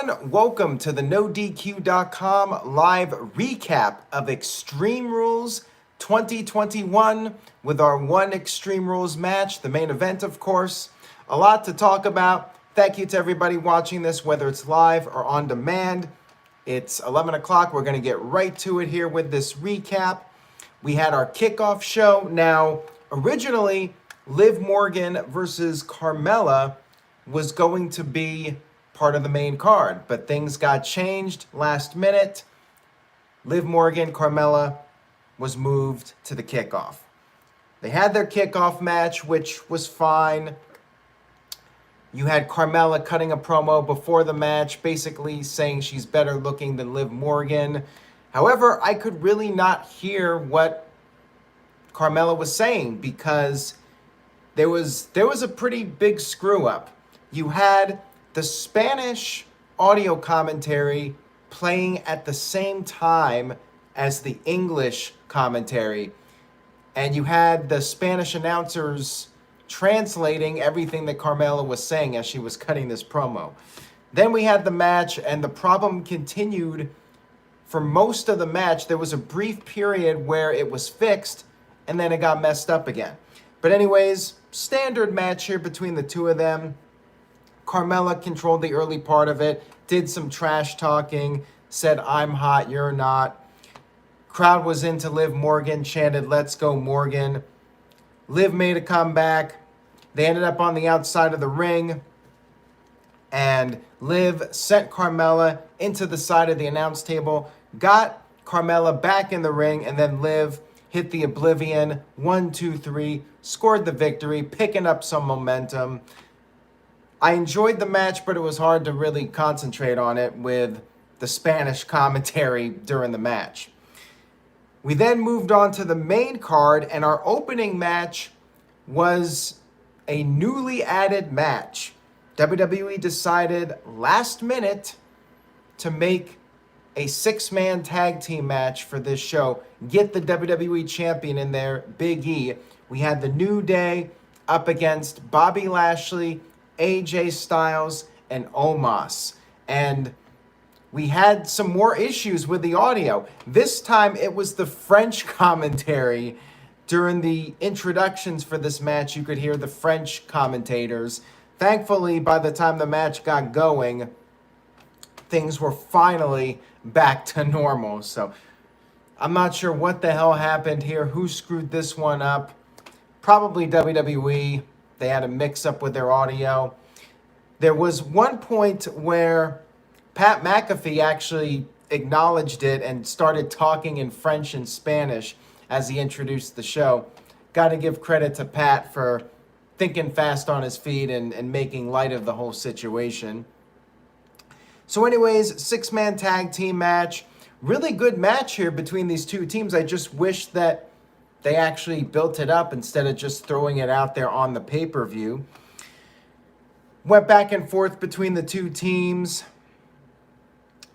everyone. Welcome to the NoDQ.com live recap of Extreme Rules 2021 with our one Extreme Rules match, the main event, of course. A lot to talk about. Thank you to everybody watching this, whether it's live or on demand. It's 11 o'clock. We're going to get right to it here with this recap. We had our kickoff show. Now, originally, Liv Morgan versus Carmella was going to be part of the main card, but things got changed last minute. Liv Morgan, Carmella was moved to the kickoff. They had their kickoff match, which was fine. You had Carmella cutting a promo before the match, basically saying she's better looking than Liv Morgan. However, I could really not hear what Carmella was saying because there was a pretty big screw up. You had the Spanish audio commentary playing at the same time as the English commentary. And you had the Spanish announcers translating everything that Carmella was saying as she was cutting this promo. Then we had the match, and the problem continued for most of the match. There was a brief period where it was fixed, and then it got messed up again. But anyways, standard match here between the two of them. Carmella controlled the early part of it, did some trash talking, said, "I'm hot, you're not." Crowd was into Liv Morgan, chanted, "Let's go Morgan." Liv made a comeback. They ended up on the outside of the ring, and Liv sent Carmella into the side of the announce table, got Carmella back in the ring, and then Liv hit the Oblivion, 1, 2, 3, scored the victory, picking up some momentum. I enjoyed the match, but it was hard to really concentrate on it with the Spanish commentary during the match. We then moved on to the main card, and our opening match was a newly added match. WWE decided last minute to make a 6-man tag team match for this show. Get the WWE champion in there, Big E. We had the New Day up against Bobby Lashley, AJ Styles, and Omos. And we had some more issues with the audio. This time it was the French commentary. During the introductions for this match, you could hear the French commentators. Thankfully, by the time the match got going, things were finally back to normal. So I'm not sure what the hell happened here. Who screwed this one up? Probably WWE. They had a mix-up with their audio. There was one point where Pat McAfee actually acknowledged it and started talking in French and Spanish as he introduced the show. Got to give credit to Pat for thinking fast on his feet and making light of the whole situation. So anyways, 6-man tag team match. Really good match here between these two teams. I just wish that they actually built it up instead of just throwing it out there on the pay-per-view. Went back and forth between the two teams.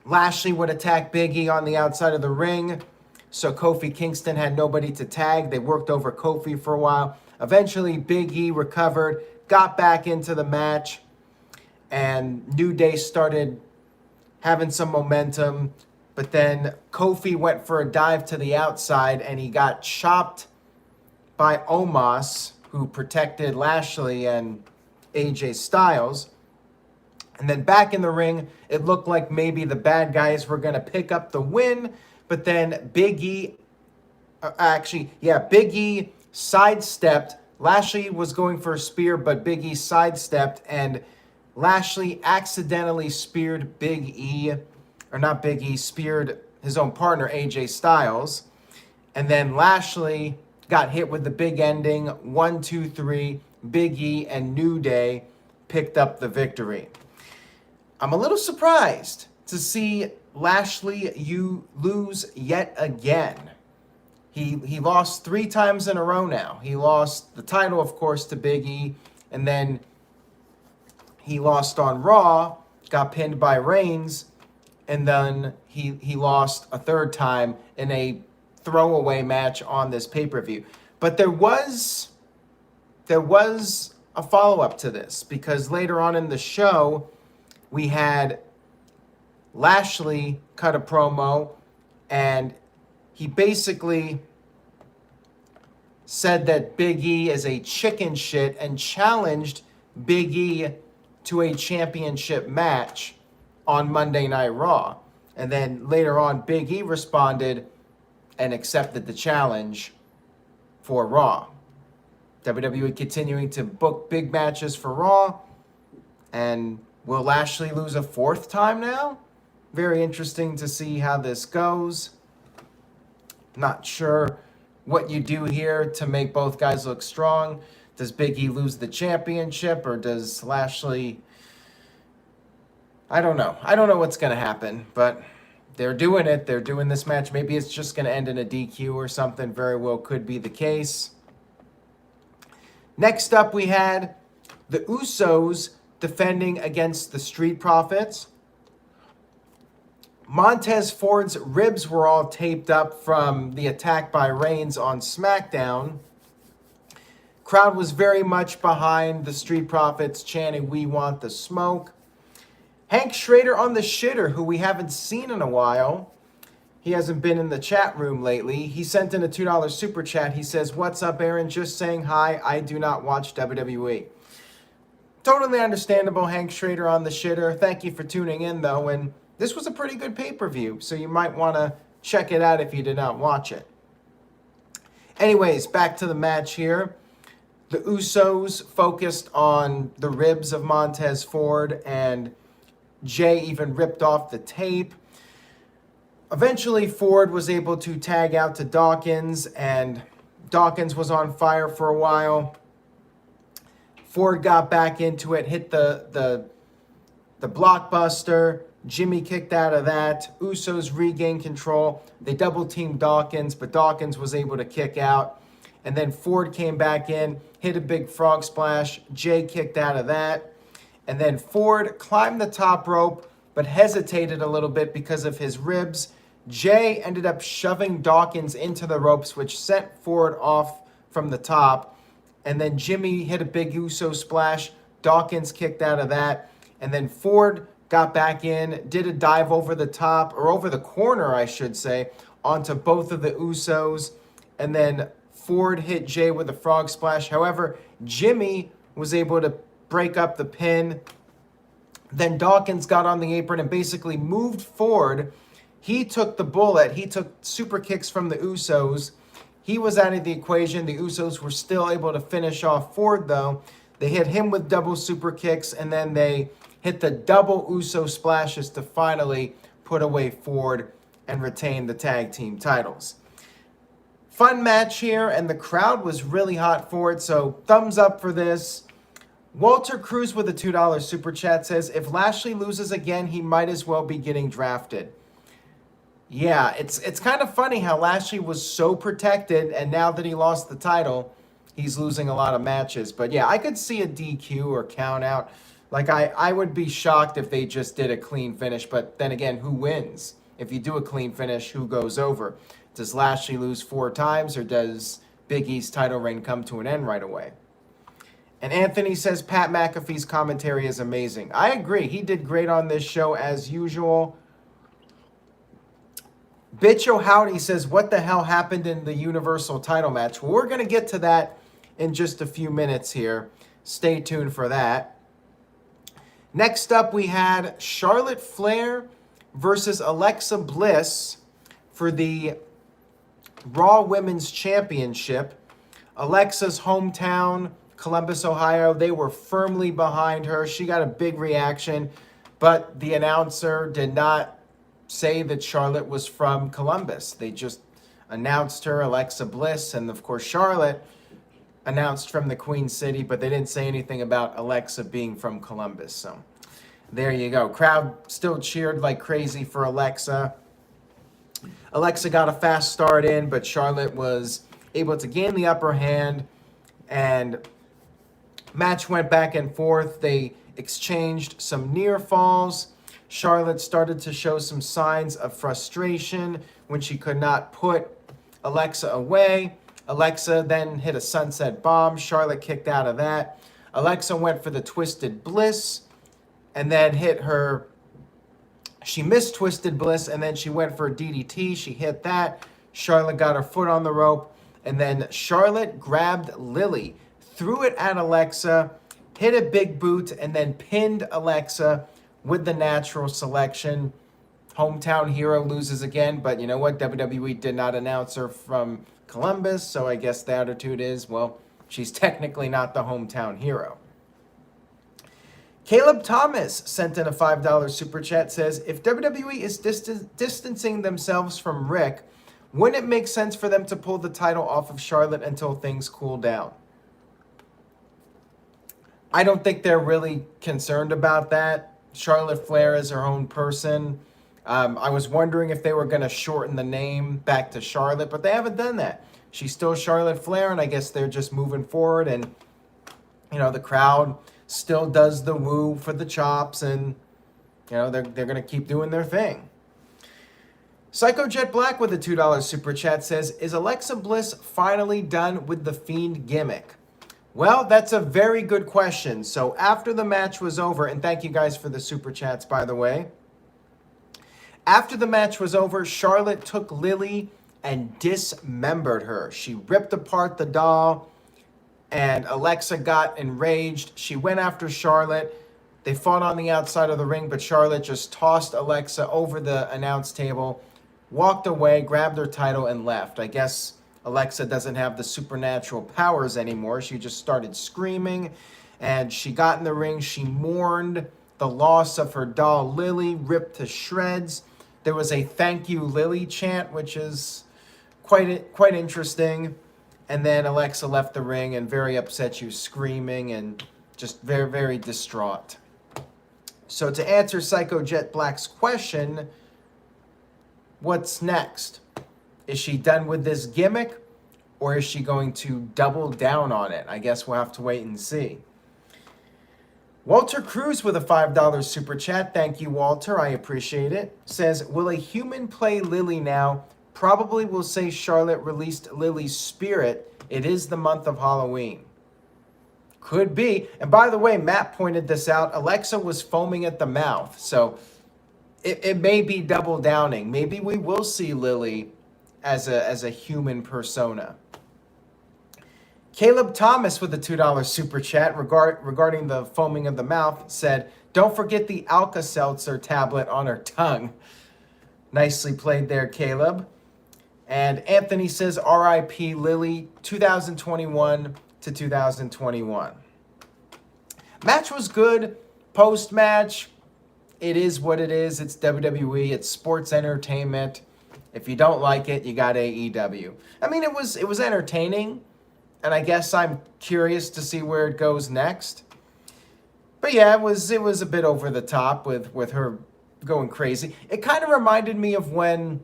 Lashley would attack Big E on the outside of the ring, so Kofi Kingston had nobody to tag. They worked over Kofi for a while. Eventually, Big E recovered, got back into the match, and New Day started having some momentum. But then Kofi went for a dive to the outside, and he got chopped by Omos, who protected Lashley and AJ Styles. And then back in the ring, it looked like maybe the bad guys were going to pick up the win. But then Big E sidestepped. Lashley was going for a spear, but Big E sidestepped, and Lashley accidentally speared speared his own partner, AJ Styles. And then Lashley got hit with the big ending, 1, 2, 3, Big E and New Day picked up the victory. I'm a little surprised to see Lashley lose yet again. He lost 3 times in a row now. He lost the title, of course, to Big E, and then he lost on Raw, got pinned by Reigns, and then he lost a 3rd time in a throwaway match on this pay-per-view. But there was a follow-up to this, because later on in the show, we had Lashley cut a promo, and he basically said that Big E is a chicken shit and challenged Big E to a championship match on Monday Night Raw. And then later on, Big E responded and accepted the challenge for Raw. WWE continuing to book big matches for Raw. And will Lashley lose a fourth time now? Very interesting to see how this goes. Not sure what you do here to make both guys look strong. Does Big E lose the championship, or does Lashley... I don't know. I don't know what's going to happen, but they're doing it. They're doing this match. Maybe it's just going to end in a DQ or something. Very well could be the case. Next up, we had the Usos defending against the Street Profits. Montez Ford's ribs were all taped up from the attack by Reigns on SmackDown. Crowd was very much behind the Street Profits, chanting, "We want the smoke." Hank Schrader on the shitter, who we haven't seen in a while. He hasn't been in the chat room lately. He sent in a $2 super chat. He says, "What's up, Aaron? Just saying hi. I do not watch WWE." Totally understandable, Hank Schrader on the shitter. Thank you for tuning in, though. And this was a pretty good pay-per-view, so you might want to check it out if you did not watch it. Anyways, back to the match here. The Usos focused on the ribs of Montez Ford, and Jay even ripped off the tape. Eventually, Ford was able to tag out to Dawkins, and Dawkins was on fire for a while. Ford got back into it, hit the blockbuster. Jimmy kicked out of that. Usos regained control. They double-teamed Dawkins, but Dawkins was able to kick out. And then Ford came back in, hit a big frog splash. Jay kicked out of that. And then Ford climbed the top rope, but hesitated a little bit because of his ribs. Jay ended up shoving Dawkins into the ropes, which sent Ford off from the top. And then Jimmy hit a big Uso splash. Dawkins kicked out of that. And then Ford got back in, did a dive over the top, or over the corner, I should say, onto both of the Usos. And then Ford hit Jay with a frog splash. However, Jimmy was able to break up the pin. Then Dawkins got on the apron and basically moved Ford. He took the bullet. He took super kicks from the Usos. He was out of the equation. The Usos were still able to finish off Ford, though. They hit him with double super kicks, and then they hit the double Uso splashes to finally put away Ford and retain the tag team titles. Fun match here, and the crowd was really hot for it, so thumbs up for this. Walter Cruz with a $2 super chat says, "If Lashley loses again, he might as well be getting drafted." Yeah, it's kind of funny how Lashley was so protected, and now that he lost the title, he's losing a lot of matches. But yeah, I could see a DQ or count out. Like, I would be shocked if they just did a clean finish. But then again, who wins? If you do a clean finish, who goes over? Does Lashley lose 4 times, or does Big E's title reign come to an end right away? And Anthony says Pat McAfee's commentary is amazing. I agree. He did great on this show as usual. Bitch O'Howdy says, "What the hell happened in the Universal title match?" Well, we're going to get to that in just a few minutes here. Stay tuned for that. Next up, we had Charlotte Flair versus Alexa Bliss for the Raw Women's Championship. Alexa's hometown, Columbus, Ohio, they were firmly behind her. She got a big reaction, but the announcer did not say that Charlotte was from Columbus. They just announced her, Alexa Bliss, and of course Charlotte announced from the Queen City, but they didn't say anything about Alexa being from Columbus. So there you go. Crowd still cheered like crazy for Alexa. Alexa got a fast start in, but Charlotte was able to gain the upper hand, and match went back and forth. They exchanged some near falls. Charlotte started to show some signs of frustration when she could not put Alexa away. Alexa then hit a sunset bomb. Charlotte kicked out of that. Alexa went for the twisted bliss and then hit her She mistwisted Bliss, and then she went for a DDT. She hit that. Charlotte got her foot on the rope, and then Charlotte grabbed Lily, threw it at Alexa, hit a big boot, and then pinned Alexa with the natural selection. Hometown hero loses again, but you know what? WWE did not announce her from Columbus, so I guess the attitude is, well, she's technically not the hometown hero. Caleb Thomas sent in a $5 super chat, says, if WWE is distancing themselves from Rick, wouldn't it make sense for them to pull the title off of Charlotte until things cool down? I don't think they're really concerned about that. Charlotte Flair is her own person. I was wondering if they were going to shorten the name back to Charlotte, but they haven't done that. She's still Charlotte Flair, and I guess they're just moving forward, and, you know, the crowd still does the woo for the chops, and, you know, they're going to keep doing their thing. Psycho Jet Black with a $2 super chat says, is Alexa Bliss finally done with the Fiend gimmick? Well, that's a very good question. So after the match was over, and thank you guys for the super chats, by the way. After the match was over, Charlotte took Lily and dismembered her. She ripped apart the doll, and Alexa got enraged. She went after Charlotte. They fought on the outside of the ring, but Charlotte just tossed Alexa over the announce table, walked away, grabbed her title, and left. I guess Alexa doesn't have the supernatural powers anymore. She just started screaming, and she got in the ring. She mourned the loss of her doll, Lily, ripped to shreds. There was a thank you, Lily chant, which is quite interesting. And then Alexa left the ring and very upset. She was screaming and just very, very distraught. So to answer Psycho Jet Black's question, what's next? Is she done with this gimmick, or is she going to double down on it? I guess we'll have to wait and see. Walter Cruz with a $5 super chat. Thank you, Walter. I appreciate it. Says, will a human play Lily now? Probably will say Charlotte released Lily's spirit. It is the month of Halloween. Could be. And by the way, Matt pointed this out. Alexa was foaming at the mouth. So it may be double downing. Maybe we will see Lily as a human persona. Caleb Thomas with a $2 super chat regarding the foaming of the mouth said, don't forget the Alka-Seltzer tablet on her tongue. Nicely played there, Caleb. And Anthony says, R.I.P. Lily, 2021 to 2021. Match was good. Post-match, it is what it is. It's WWE. It's sports entertainment. If you don't like it, you got AEW. I mean, it was entertaining. And I guess I'm curious to see where it goes next. But yeah, it was a bit over the top with her going crazy. It kind of reminded me of when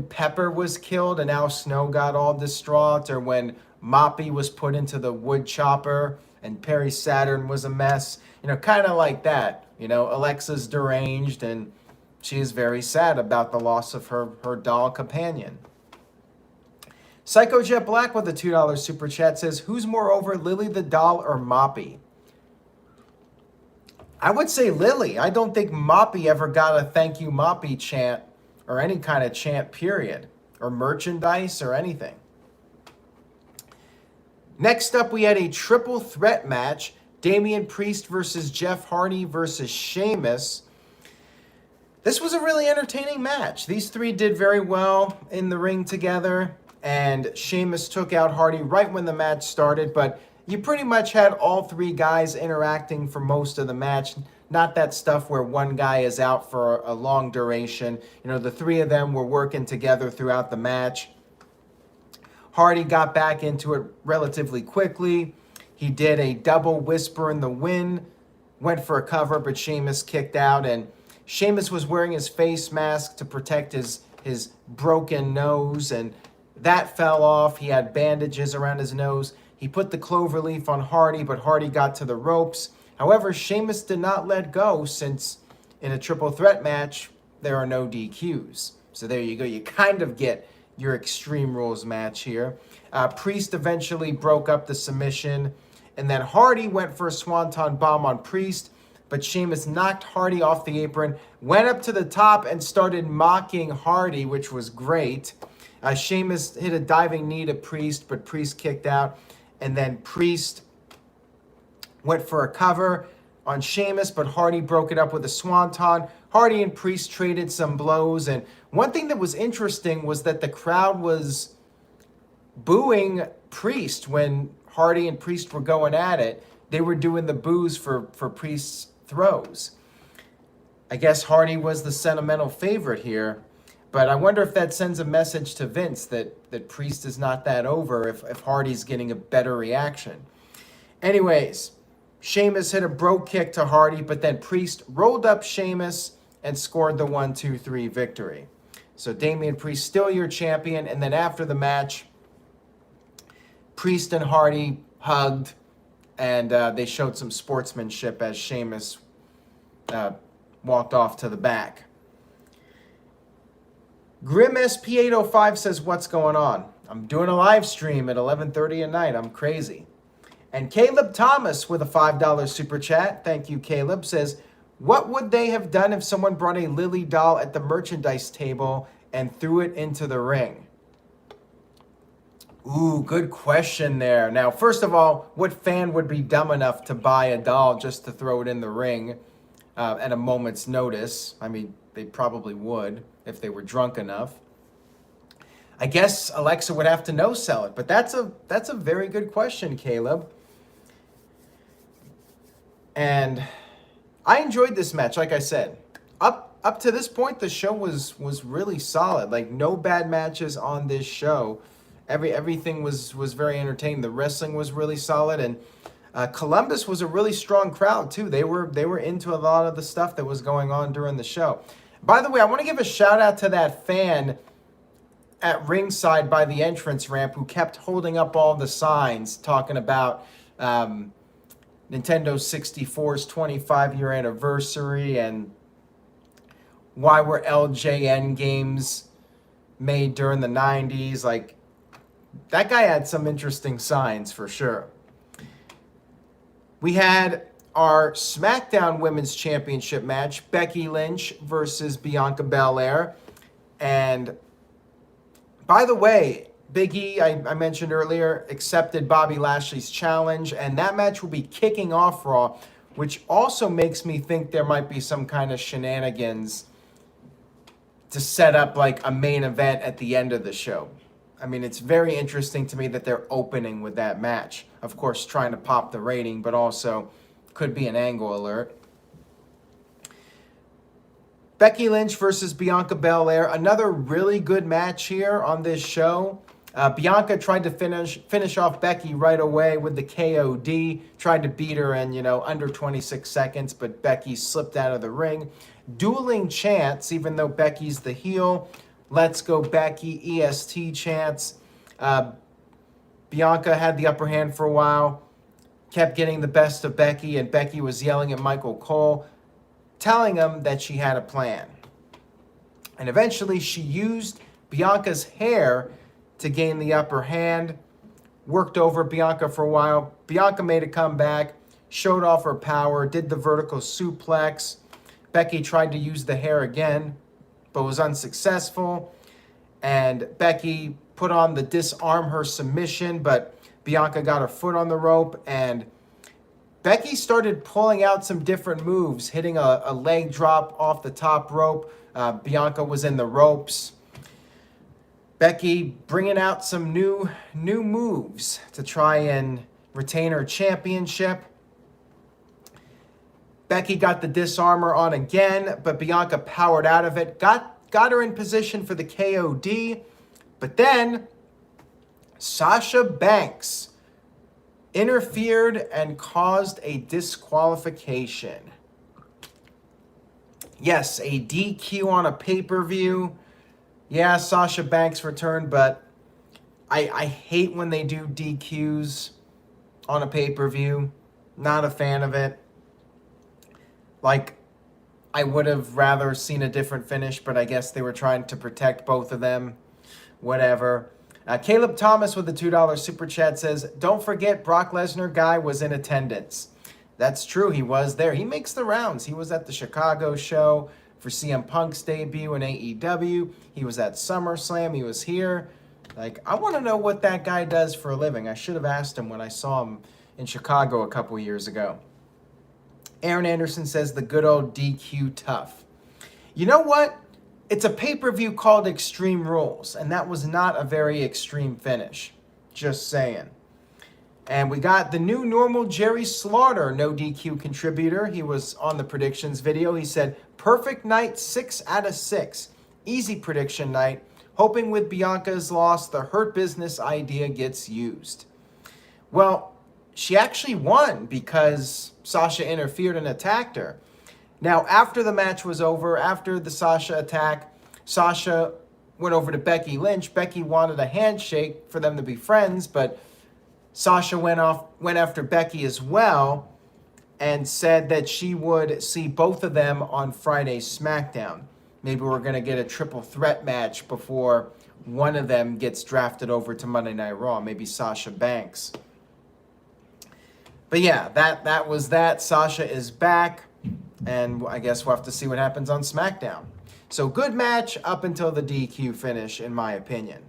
Pepper was killed and Al Snow got all distraught, or when Moppy was put into the wood chopper and Perry Saturn was a mess. You know, kind of like that. You know, Alexa's deranged and she is very sad about the loss of her doll companion. Psycho Jet Black with a $2 super chat says, who's more over, Lily the doll or Moppy? I would say Lily. I don't think Moppy ever got a thank you Moppy chant or any kind of chant, period, or merchandise or anything. Next up, we had a triple threat match. Damian Priest versus Jeff Hardy versus Sheamus. This was a really entertaining match. These three did very well in the ring together. And Sheamus took out Hardy right when the match started, but you pretty much had all three guys interacting for most of the match. Not that stuff where one guy is out for a long duration. You know, the three of them were working together throughout the match. Hardy got back into it relatively quickly. He did a double whisper in the wind, went for a cover, but Sheamus kicked out, and Sheamus was wearing his face mask to protect his broken nose, and that fell off. He had bandages around his nose. He put the clover leaf on Hardy, but Hardy got to the ropes. However, Sheamus did not let go, since in a triple threat match, there are no DQs. So there you go. You kind of get your Extreme Rules match here. Priest eventually broke up the submission, and then Hardy went for a Swanton Bomb on Priest, but Sheamus knocked Hardy off the apron, went up to the top and started mocking Hardy, which was great. Sheamus hit a diving knee to Priest, but Priest kicked out, and then Priest went for a cover on Sheamus, but Hardy broke it up with a swanton. Hardy and Priest traded some blows, and one thing that was interesting was that the crowd was booing Priest when Hardy and Priest were going at it. They were doing the boos for Priest's throws. I guess Hardy was the sentimental favorite here, but I wonder if that sends a message to Vince that Priest is not that over if Hardy's getting a better reaction. Anyways, Sheamus hit a brogue kick to Hardy, but then Priest rolled up Sheamus and scored the 1-2-3 victory. So Damian Priest still your champion, and then after the match, Priest and Hardy hugged, and they showed some sportsmanship as Sheamus walked off to the back. Grim SP805 says, what's going on? I'm doing a live stream at 11:30 at night. I'm crazy. And Caleb Thomas with a $5 super chat. Thank you, Caleb. Says, what would they have done if someone brought a Lily doll at the merchandise table and threw it into the ring? Ooh, good question there. Now, first of all, what fan would be dumb enough to buy a doll just to throw it in the ring at a moment's notice? I mean, they probably would if they were drunk enough. I guess Alexa would have to no-sell it, but that's a very good question, Caleb. And I enjoyed this match, like I said. Up to this point, the show was really solid. Like, no bad matches on this show. Everything was very entertaining. The wrestling was really solid, and Columbus was a really strong crowd too. They were into a lot of the stuff that was going on during the show. By the way, I want to give a shout out to that fan at ringside by the entrance ramp who kept holding up all the signs talking about Nintendo 64's 25-year anniversary and why were LJN games made during the 90s. Like, that guy had some interesting signs for sure. We had our SmackDown Women's Championship match, Becky Lynch versus Bianca Belair. And by the way, Big E, I mentioned earlier, accepted Bobby Lashley's challenge, and that match will be kicking off Raw, which also makes me think there might be some kind of shenanigans to set up like a main event at the end of the show. I mean, it's very interesting to me that they're opening with that match. Of course, trying to pop the rating, but also could be an angle alert. Becky Lynch versus Bianca Belair. Another really good match here on this show. Bianca tried to finish off Becky right away with the KOD. Tried to beat her in, under 26 seconds, but Becky slipped out of the ring. Dueling chants, even though Becky's the heel. Let's go Becky, EST chants. Bianca had the upper hand for a while, kept getting the best of Becky, and Becky was yelling at Michael Cole, telling him that she had a plan. And eventually she used Bianca's hair to gain the upper hand, worked over Bianca for a while. Bianca made a comeback, showed off her power, did the vertical suplex. Becky tried to use the hair again, but was unsuccessful. And Becky put on the disarm her submission, but Bianca got her foot on the rope, and Becky started pulling out some different moves, hitting a leg drop off the top rope. Bianca was in the ropes. Becky bringing out some new moves to try and retain her championship. Becky got the disarmor on again, but Bianca powered out of it, got her in position for the KOD, but then Sasha Banks interfered and caused a disqualification. Yes, a DQ on a pay-per-view. Yeah, Sasha Banks returned, but I hate when they do DQs on a pay-per-view. Not a fan of it. Like, I would have rather seen a different finish, but I guess they were trying to protect both of them. Whatever. Caleb Thomas with the $2 super chat says, don't forget Brock Lesnar guy was in attendance. That's true. He was there. He makes the rounds. He was at the Chicago show for CM Punk's debut in AEW. He was at SummerSlam. He was here. Like, I want to know what that guy does for a living. I should have asked him when I saw him in Chicago a couple years ago. Aaron Anderson says the good old DQ tough. You know what? It's a pay-per-view called Extreme Rules, and that was not a very extreme finish. Just saying. And we got the new normal Jerry Slaughter, no DQ contributor. He was on the predictions video. He said, perfect night, 6 out of 6. Easy prediction night. Hoping with Bianca's loss, the Hurt Business idea gets used. Well, she actually won because Sasha interfered and attacked her. Now, after the match was over, after the Sasha attack, Sasha went over to Becky Lynch. Becky wanted a handshake for them to be friends, but Sasha went after Becky as well and said that she would see both of them on Friday's SmackDown. Maybe we're going to get a triple threat match before one of them gets drafted over to Monday Night Raw. Maybe Sasha Banks. But yeah, that was that. Sasha is back. And I guess we'll have to see what happens on SmackDown. So good match up until the DQ finish, in my opinion.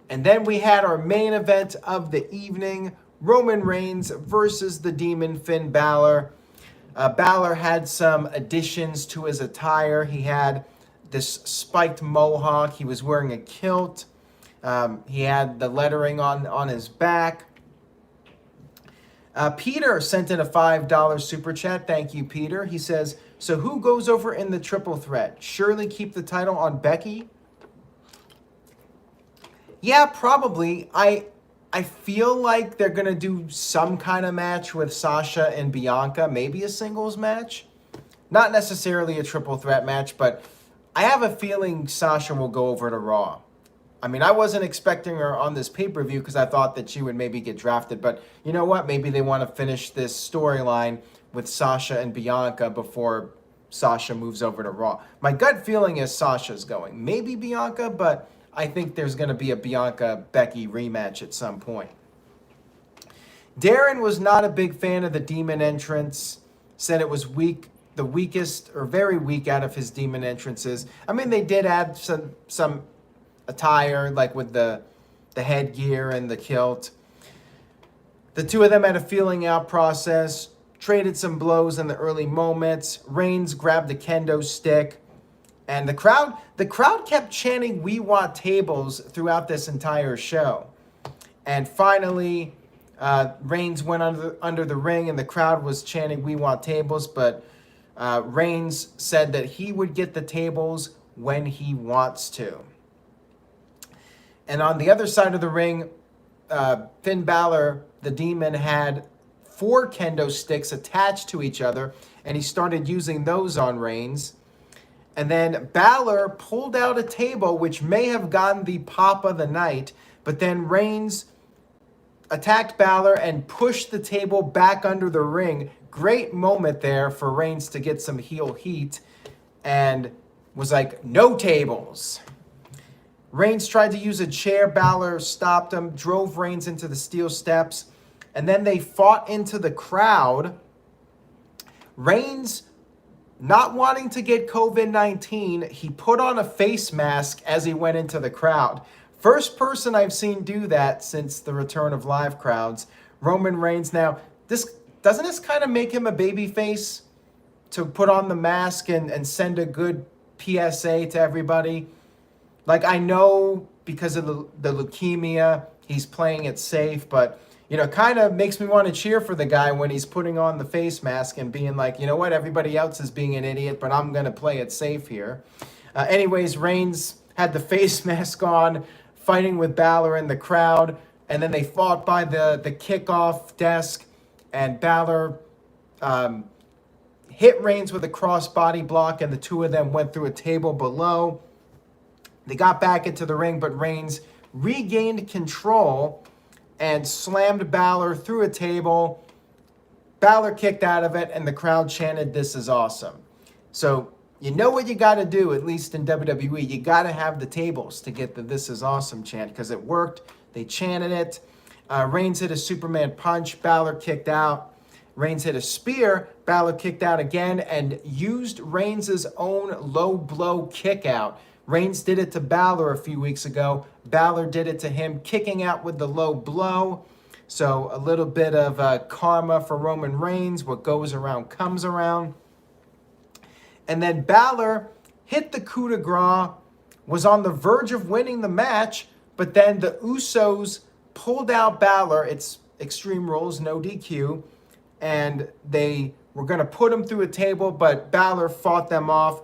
And then we had our main event of the evening, Roman Reigns versus the Demon Finn Balor. Balor had some additions to his attire. He had this spiked mohawk. He was wearing a kilt. He had the lettering on his back. Peter sent in a $5 super chat. Thank you, Peter. He says, so who goes over in the triple threat? Surely keep the title on Becky? Yeah, probably. I feel like they're going to do some kind of match with Sasha and Bianca. Maybe a singles match. Not necessarily a triple threat match, but I have a feeling Sasha will go over to Raw. I mean, I wasn't expecting her on this pay-per-view because I thought that she would maybe get drafted. But you know what? Maybe they want to finish this storyline with Sasha and Bianca before Sasha moves over to Raw. My gut feeling is Sasha's going. Maybe Bianca, but I think there's going to be a Bianca-Becky rematch at some point. Darren was not a big fan of the Demon entrance. Said it was weak, the weakest or very weak out of his Demon entrances. I mean, they did add some attire, like with the headgear and the kilt. The two of them had a feeling out process, traded some blows in the early moments. Reigns grabbed the kendo stick, and the crowd kept chanting, "We want tables," throughout this entire show. And finally, Reigns went under the ring, and the crowd was chanting, "We want tables," but Reigns said that he would get the tables when he wants to. And on the other side of the ring, Finn Balor, the Demon, had 4 kendo sticks attached to each other, and he started using those on Reigns. And then Balor pulled out a table, which may have gotten the pop of the night, but then Reigns attacked Balor and pushed the table back under the ring. Great moment there for Reigns to get some heel heat, and was like, "No tables." Reigns tried to use a chair. Balor stopped him, drove Reigns into the steel steps, and then they fought into the crowd. Reigns, not wanting to get COVID-19, he put on a face mask as he went into the crowd. First person I've seen do that since the return of live crowds. Roman Reigns. Now, doesn't this kind of make him a babyface to put on the mask and send a good PSA to everybody? Like, I know because of the leukemia, he's playing it safe, but, you know, kind of makes me want to cheer for the guy when he's putting on the face mask and being like, you know what, everybody else is being an idiot, but I'm going to play it safe here. Anyways, Reigns had the face mask on, fighting with Balor in the crowd, and then they fought by the kickoff desk, and Balor hit Reigns with a crossbody block, and the two of them went through a table below. They got back into the ring, but Reigns regained control and slammed Balor through a table. Balor kicked out of it, and the crowd chanted, "This is awesome." So you know what you got to do, at least in WWE. You got to have the tables to get the "This is awesome" chant, because it worked. They chanted it. Reigns hit a Superman punch. Balor kicked out. Reigns hit a spear. Balor kicked out again and used Reigns' own low blow kick out. Reigns did it to Balor a few weeks ago. Balor did it to him, kicking out with the low blow. So a little bit of karma for Roman Reigns. What goes around comes around. And then Balor hit the coup de grace, was on the verge of winning the match, but then the Usos pulled out Balor. It's Extreme Rules, no DQ. And they were going to put him through a table, but Balor fought them off.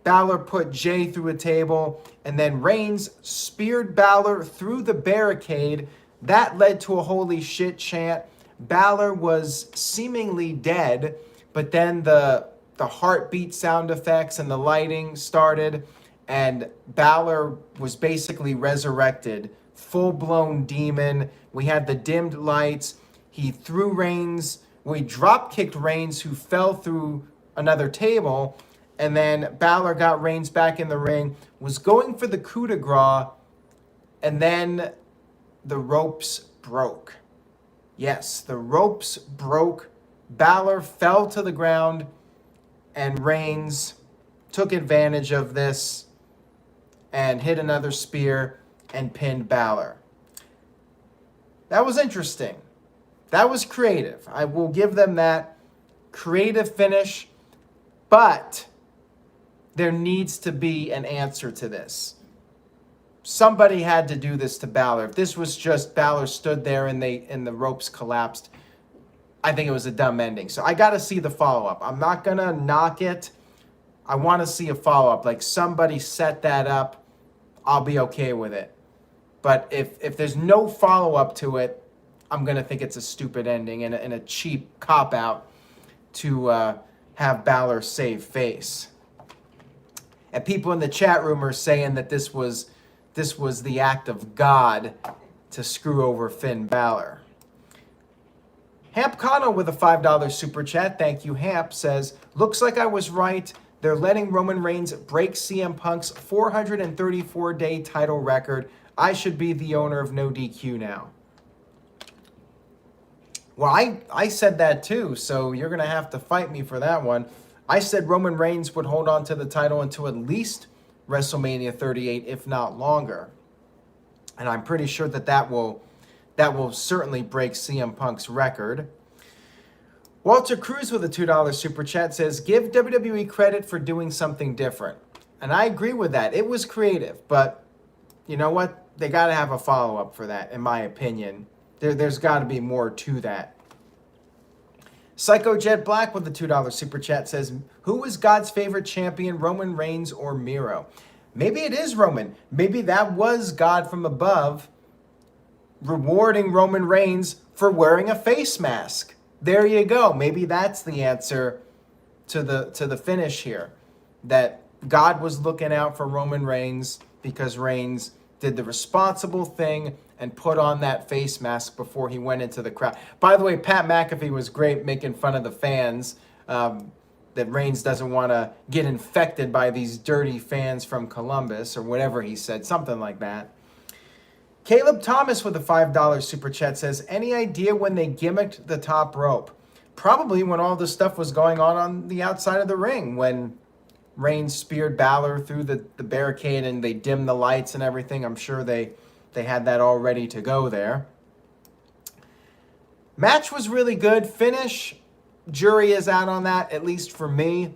Balor put Jay through a table, and then Reigns speared Balor through the barricade. That led to a holy shit chant. Balor was seemingly dead, but then the heartbeat sound effects and the lighting started, and Balor was basically resurrected. Full-blown demon. We had the dimmed lights. He threw Reigns. He drop-kicked Reigns, who fell through another table. And then Balor got Reigns back in the ring, was going for the coup de grace, and then the ropes broke. Yes, the ropes broke. Balor fell to the ground, and Reigns took advantage of this and hit another spear and pinned Balor. That was interesting. That was creative. I will give them that. Creative finish, but there needs to be an answer to this. Somebody had to do this to Balor. If this was just Balor stood there and the ropes collapsed, I think it was a dumb ending. So I got to see the follow-up. I'm not going to knock it. I want to see a follow-up. Like somebody set that up, I'll be okay with it. But if there's no follow-up to it, I'm going to think it's a stupid ending and a cheap cop-out to have Balor save face. And people in the chat room are saying that this was the act of God to screw over Finn Balor. Hamp Kano with a $5 super chat. Thank you, Hamp. Says, looks like I was right. They're letting Roman Reigns break CM Punk's 434-day title record. I should be the owner of No DQ now. Well, I said that too, so you're going to have to fight me for that one. I said Roman Reigns would hold on to the title until at least WrestleMania 38, if not longer. And I'm pretty sure that will certainly break CM Punk's record. Walter Cruz with a $2 super chat says, give WWE credit for doing something different. And I agree with that. It was creative, but you know what? They got to have a follow-up for that, in my opinion. There's got to be more to that. Psycho Jet Black with the $2 super chat says, who is God's favorite champion, Roman Reigns or Miro? Maybe it is Roman. Maybe that was God from above rewarding Roman Reigns for wearing a face mask. There you go. Maybe that's the answer to the finish here. That God was looking out for Roman Reigns because Reigns did the responsible thing and put on that face mask before he went into the crowd. By the way, Pat McAfee was great making fun of the fans that Reigns doesn't want to get infected by these dirty fans from Columbus or whatever he said, something like that. Caleb Thomas with a $5 super chat says, any idea when they gimmicked the top rope? Probably when all this stuff was going on the outside of the ring, when Reigns speared Balor through the barricade and they dimmed the lights and everything. I'm sure they had that all ready to go there. Match was really good. Finish, jury is out on that, at least for me.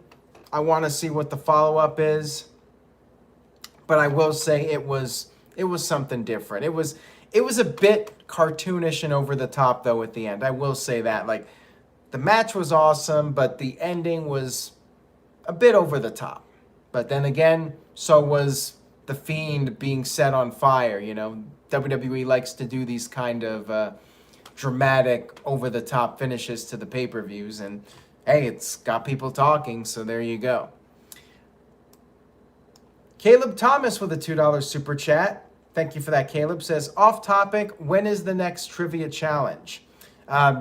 I want to see what the follow-up is. But I will say it was something different. It was a bit cartoonish and over the top, though, at the end. I will say that. Like, the match was awesome, but the ending was a bit over the top. But then again, so was The Fiend being set on fire. You know, WWE likes to do these kind of dramatic, over-the-top finishes to the pay-per-views. And, hey, it's got people talking, so there you go. Caleb Thomas with a $2 super chat. Thank you for that, Caleb. Says, off topic, when is the next trivia challenge?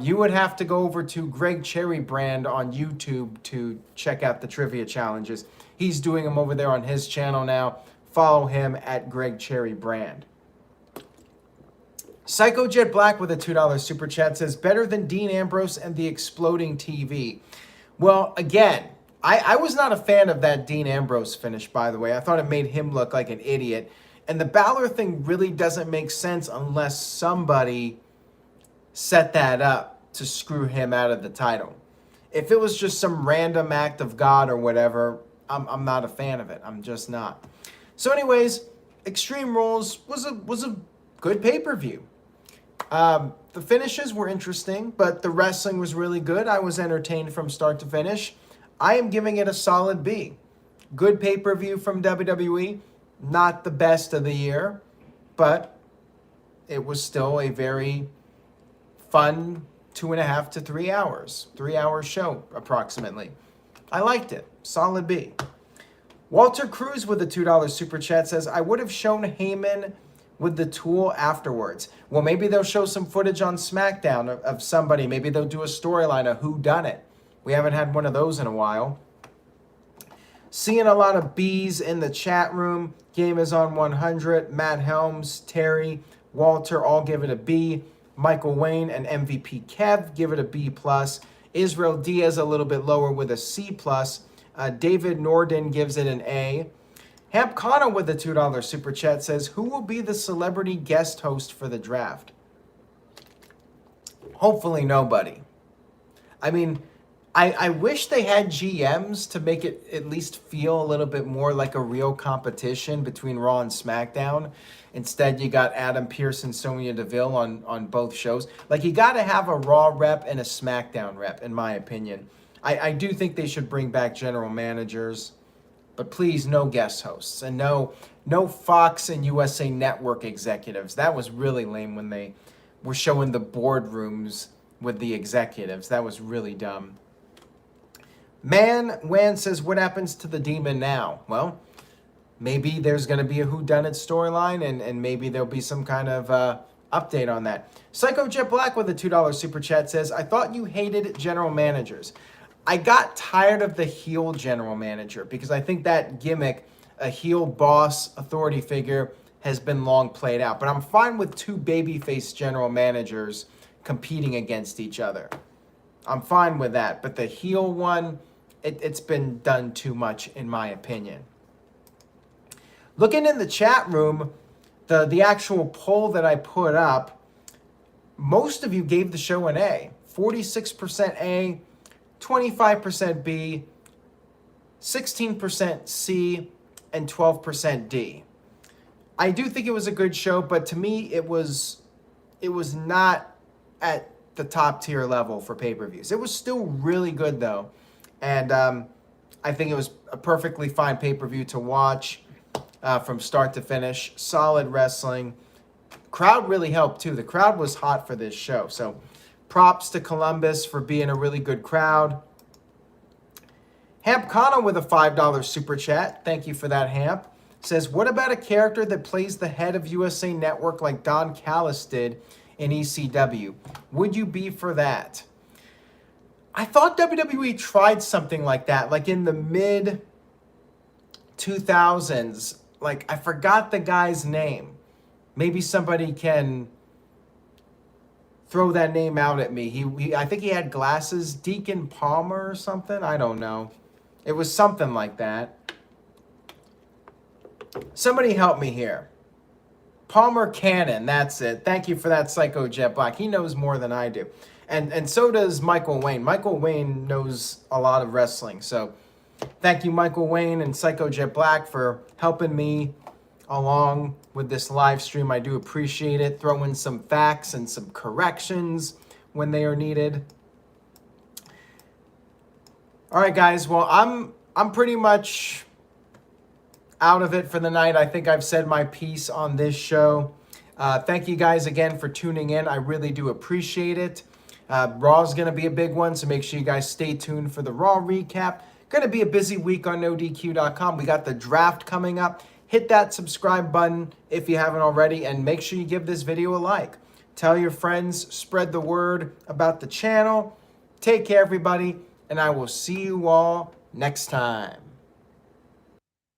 You would have to go over to Greg Cherry Brand on YouTube to check out the trivia challenges. He's doing them over there on his channel now. Follow him at Greg Cherry Brand. Psycho Jet Black with a $2 super chat says, better than Dean Ambrose and the exploding TV. Well, again, I was not a fan of that Dean Ambrose finish, by the way. I thought it made him look like an idiot. And the Balor thing really doesn't make sense unless somebody set that up to screw him out of the title. If it was just some random act of God or whatever, I'm not a fan of it. I'm just not. So anyways, Extreme Rules was a good pay-per-view. The finishes were interesting, but the wrestling was really good. I was entertained from start to finish. I am giving it a solid B. Good pay-per-view from WWE. Not the best of the year, but it was still a very fun 2.5 to 3 hours. 3-hour show, approximately. I liked it. Solid B. Walter Cruz with a $2 super chat says, I would have shown Heyman with the tool afterwards. Well, maybe they'll show some footage on SmackDown of somebody. Maybe they'll do a storyline of who done it. We haven't had one of those in a while. Seeing a lot of B's in the chat room. Game is on 100. Matt Helms, Terry, Walter all give it a B. Michael Wayne and MVP Kev give it a B+. Israel Diaz a little bit lower with a C+. David Norden gives it an A. Hamp Connor with the $2 super chat says, who will be the celebrity guest host for the draft? Hopefully nobody. I mean, I wish they had GMs to make it at least feel a little bit more like a real competition between Raw and SmackDown. Instead, you got Adam Pearce and Sonya Deville on both shows. Like, you got to have a Raw rep and a SmackDown rep, in my opinion. I do think they should bring back general managers, but please, no guest hosts. And no Fox and USA Network executives. That was really lame when they were showing the boardrooms with the executives. That was really dumb. Man Wan says, what happens to the Demon now? Well, maybe there's going to be a whodunit storyline, and maybe there'll be some kind of update on that. Psycho Jet Black with a $2 super chat says, I thought you hated general managers. I got tired of the heel general manager because I think that gimmick, a heel boss authority figure, has been long played out. But I'm fine with two babyface general managers competing against each other. I'm fine with that. But the heel one, it's been done too much, in my opinion. Looking in the chat room, the actual poll that I put up, most of you gave the show an A. 46% A, 25% B, 16% C, and 12% D. I do think it was a good show, but to me, it was not at the top tier level for pay-per-views. It was still really good, though. And I think it was a perfectly fine pay-per-view to watch from start to finish. Solid wrestling. Crowd really helped, too. The crowd was hot for this show. So props to Columbus for being a really good crowd. Hamp Connor with a $5 super chat. Thank you for that, Hamp. Says, what about a character that plays the head of USA Network like Don Callis did in ECW? Would you be for that? I thought WWE tried something like that, like in the mid-2000s. Like, I forgot the guy's name. Maybe somebody can throw that name out at me. I think he had glasses. Deacon Palmer or something? I don't know. It was something like that. Somebody help me here. Palmer Cannon, that's it. Thank you for that, Psycho Jet Black. He knows more than I do. And so does Michael Wayne. Michael Wayne knows a lot of wrestling. So thank you, Michael Wayne and Psycho Jet Black, for helping me along with this live stream. I do appreciate it. Throw in some facts and some corrections when they are needed. All right, guys. Well, I'm pretty much out of it for the night. I think I've said my piece on this show. Thank you guys again for tuning in. I really do appreciate it. Raw's going to be a big one, so make sure you guys stay tuned for the Raw recap. Going to be a busy week on NoDQ.com. We got the draft coming up. Hit that subscribe button if you haven't already, and make sure you give this video a like. Tell your friends, spread the word about the channel. Take care, everybody, and I will see you all next time.